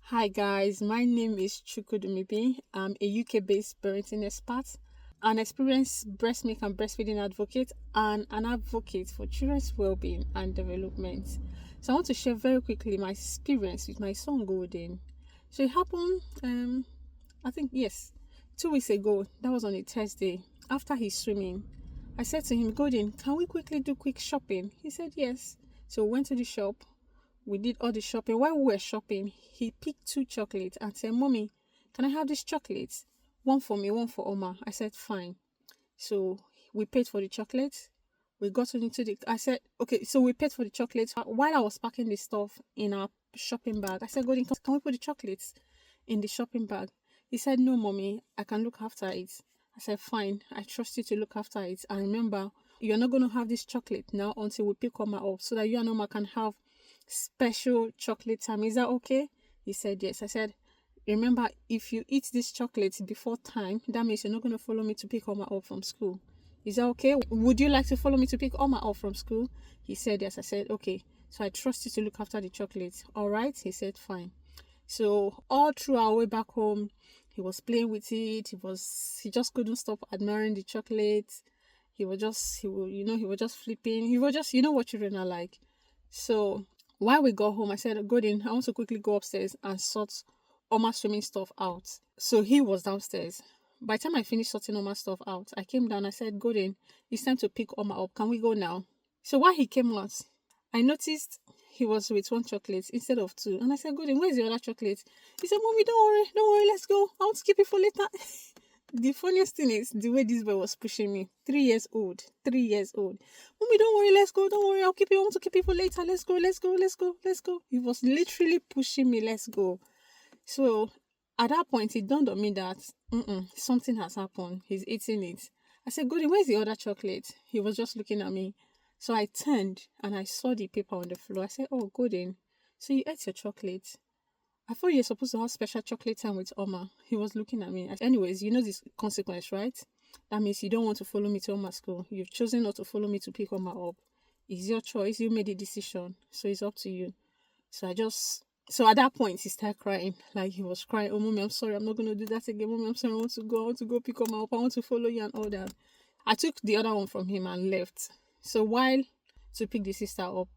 Hi guys, my name is Chukwudumibi. I'm a UK-based parenting expert, an experienced breast milk and breastfeeding advocate, and an advocate for children's well-being and development. So I want to share very quickly my experience with my son Golden. So it happened, I think yes, 2 weeks ago. That was on a Thursday after his swimming. I said to him, Golden, can we quickly do quick shopping? He said yes. So we went to the shop. We did all the shopping. While we were shopping, he picked two chocolates and said, Mommy, can I have these chocolates? One for me, one for Oma. I said, fine. So we paid for the chocolates. We got into the, I said, okay, so we paid for the chocolates. While I was packing the stuff in our shopping bag, I said, Golden, can we put the chocolates in the shopping bag? He said, no, Mommy, I can look after it. I said, fine, I trust you to look after it. And remember, you're not going to have this chocolate now until we pick Oma up so that you and Oma can have special chocolate time. Is that okay? He said yes. I said, remember, if you eat this chocolate before time, that means you're not going to follow me to pick Oma up from school. Is that okay? Would you like to follow me to pick Oma up from school? He said yes. I said, okay. So I trust you to look after the chocolate. All right? He said, fine. So all through our way back home, he was playing with it. He just couldn't stop admiring the chocolate. He was just flipping. He was just, what children are like. So while we got home, I said, Golden, I want to quickly go upstairs and sort Oma's swimming stuff out. So he was downstairs. By the time I finished sorting Oma's stuff out, I came down. I said, Golden, it's time to pick Oma up. Can we go now? So while he came out, I noticed he was with one chocolate instead of two. And I said, Golden, where's the other chocolate? He said, Mommy, don't worry, let's go. I want to keep it for later. The funniest thing is the way this boy was pushing me. 3 years old. 3 years old. Mommy, don't worry, let's go. Don't worry, I'll keep it. I want to keep it for later. Let's go. He was literally pushing me. Let's go. So at that point, it dawned on me that something has happened. He's eating it. I said, Golden, where's the other chocolate? He was just looking at me. So I turned and I saw the paper on the floor. I said, oh, Golden, so you ate your chocolate. I thought you're supposed to have special chocolate time with Oma. He was looking at me. Anyways, you know this consequence, right? That means you don't want to follow me to Oma school. You've chosen not to follow me to pick Oma up. It's your choice. You made the decision. So it's up to you. So at that point, he started crying. Like he was crying, oh, Mommy, I'm sorry. I'm not going to do that again. Mommy, I'm sorry. I want to go pick Oma up. I want to follow you and all that. I took the other one from him and left. So while to pick the sister up.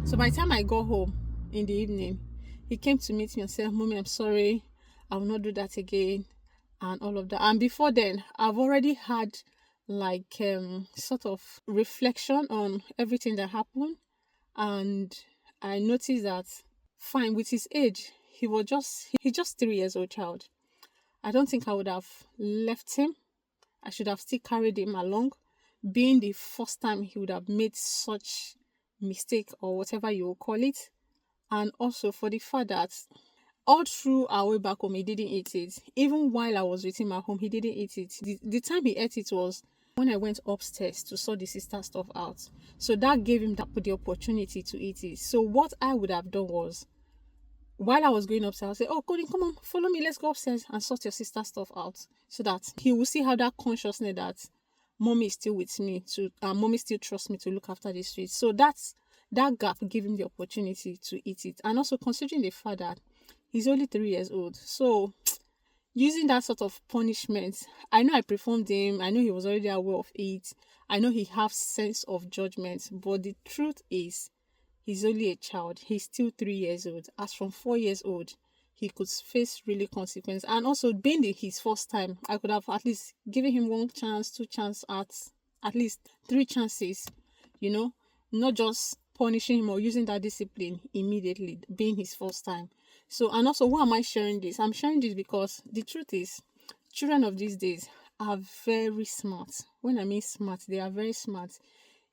So by the time I got home in the evening, he came to meet me and said, Mommy, I'm sorry. I will not do that again. And all of that. And before then, I've already had sort of reflection on everything that happened. And I noticed that, fine, with his age, he's just 3 years old child. I don't think I would have left him. I should have still carried him along. Being the first time he would have made such mistake or whatever you will call it. And also for the fact that all through our way back home, he didn't eat it. Even while I was with him at home, he didn't eat it. The time he ate it was when I went upstairs to sort the sister stuff out. So that gave him the opportunity to eat it. So what I would have done was, while I was going upstairs, I said, oh, Golden, come on, follow me. Let's go upstairs and sort your sister stuff out. So that he will see how that consciousness that Mommy is still with me, Mommy still trusts me to look after the streets. So that gap gave him the opportunity to eat it. And also considering the fact that he's only 3 years old. So using that sort of punishment, I know I performed him. I know he was already aware of it. I know he has sense of judgment. But the truth is, he's only a child. He's still 3 years old. As from 4 years old, he could face really consequence. And also being his first time, I could have at least given him one chance, two chances, at least 3 chances, not just punishing him or using that discipline immediately, being his first time. So, and also, why am I sharing this? I'm sharing this because the truth is, children of these days are very smart. When I mean smart, they are very smart.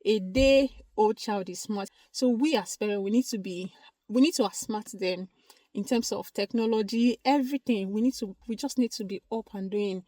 A day-old child is smart. So we as parents, we need to outsmart them in terms of technology, everything. We just need to be up and doing.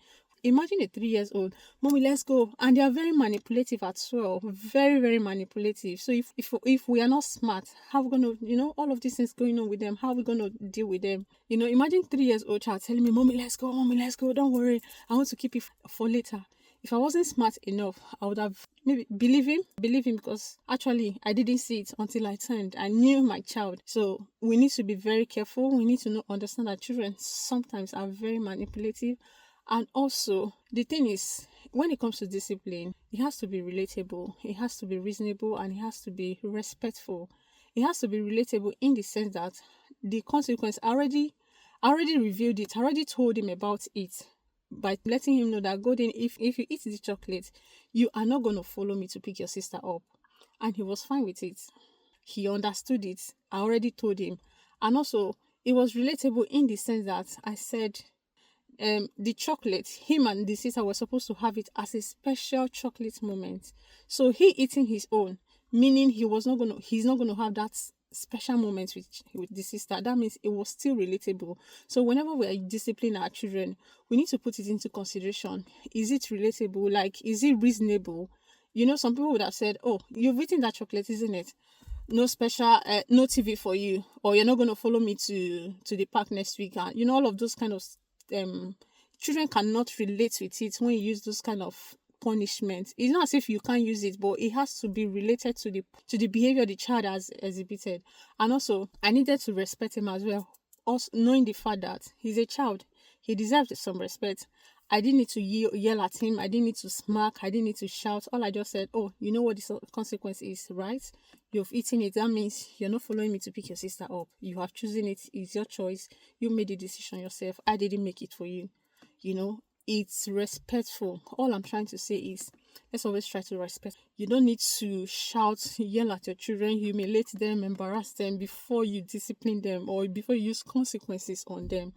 Imagine a 3 years old, Mommy, let's go. And they are very manipulative as well. Very, very manipulative. So if we are not smart, how are we going to, all of these things going on with them, how are we going to deal with them? Imagine 3 years old child telling me, Mommy, let's go. Don't worry. I want to keep it for later. If I wasn't smart enough, I would have maybe believe him because actually I didn't see it until I turned. I knew my child. So we need to be very careful. We need to know, understand that children sometimes are very manipulative. And also, the thing is, when it comes to discipline, it has to be relatable, it has to be reasonable, and it has to be respectful. It has to be relatable in the sense that the consequence I already revealed it, I already told him about it by letting him know that Golden, if you eat the chocolate, you are not going to follow me to pick your sister up. And he was fine with it. He understood it. I already told him. And also, it was relatable in the sense that I said, the chocolate, him and the sister were supposed to have it as a special chocolate moment. So he eating his own, meaning he's not gonna have that special moment with the sister. That means it was still relatable. So whenever we are disciplining our children, we need to put it into consideration. Is it relatable? Like, is it reasonable? You know, some people would have said, "Oh, you've eaten that chocolate, isn't it? No special, no TV for you, or you're not going to follow me to the park next week." And you know, all of those kind of um children cannot relate with it when you use those kind of punishment. It's not as if you can't use it, but it has to be related to the behavior the child has exhibited. And also, I needed to respect him as well, also knowing the fact that he's a child, he deserves some respect. I didn't need to yell at him. I didn't need to smack. I didn't need to shout. All I just said, "Oh, you know what the consequence is, right? You've eaten it. That means you're not following me to pick your sister up. You have chosen it. It's your choice. You made the decision yourself. I didn't make it for you." You know, it's respectful. All I'm trying to say is, let's always try to respect. You don't need to shout, yell at your children, humiliate them, embarrass them before you discipline them or before you use consequences on them.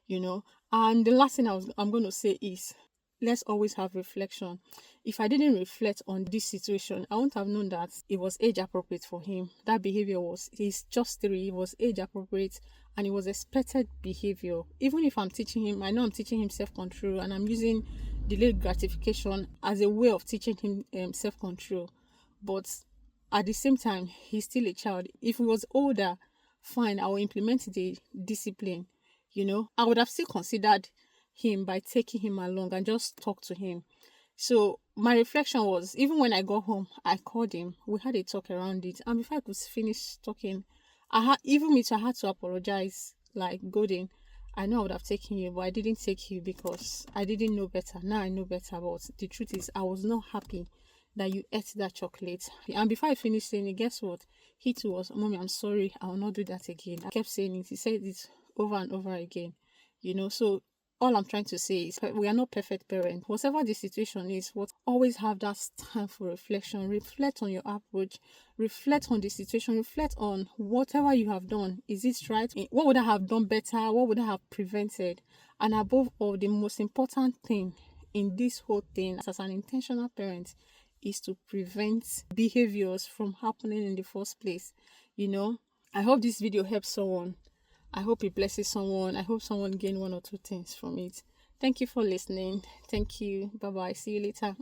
You know, and the last thing I'm going to say is, let's always have reflection. If I didn't reflect on this situation, I wouldn't have known that it was age appropriate for him. That behavior he's just 3, it was age appropriate and it was expected behavior. Even if I'm teaching him, I know I'm teaching him self-control and I'm using delayed gratification as a way of teaching him self-control. But at the same time, he's still a child. If he was older, fine, I will implement the discipline. You know, I would have still considered him by taking him along and just talk to him. So my reflection was, even when I got home, I called him. We had a talk around it, and before I could finish talking, I had to apologize. Like, Golden, I know I would have taken you, but I didn't take you because I didn't know better. Now I know better. But the truth is, I was not happy that you ate that chocolate. And before I finished saying it, guess what? He too was, "Mommy, I'm sorry. I will not do that again." I kept saying it. He said it over and over again. You know, so all I'm trying to say is, we are not perfect parents. Whatever the situation is, always have that time for reflection. Reflect on your approach. Reflect on the situation. Reflect on whatever you have done. Is it right? What would I have done better? What would I have prevented? And above all, the most important thing in this whole thing, as an intentional parent, is to prevent behaviors from happening in the first place. You know, I hope this video helps someone. I hope it blesses someone. I hope someone gained 1 or 2 things from it. Thank you for listening. Thank you. Bye bye. See you later.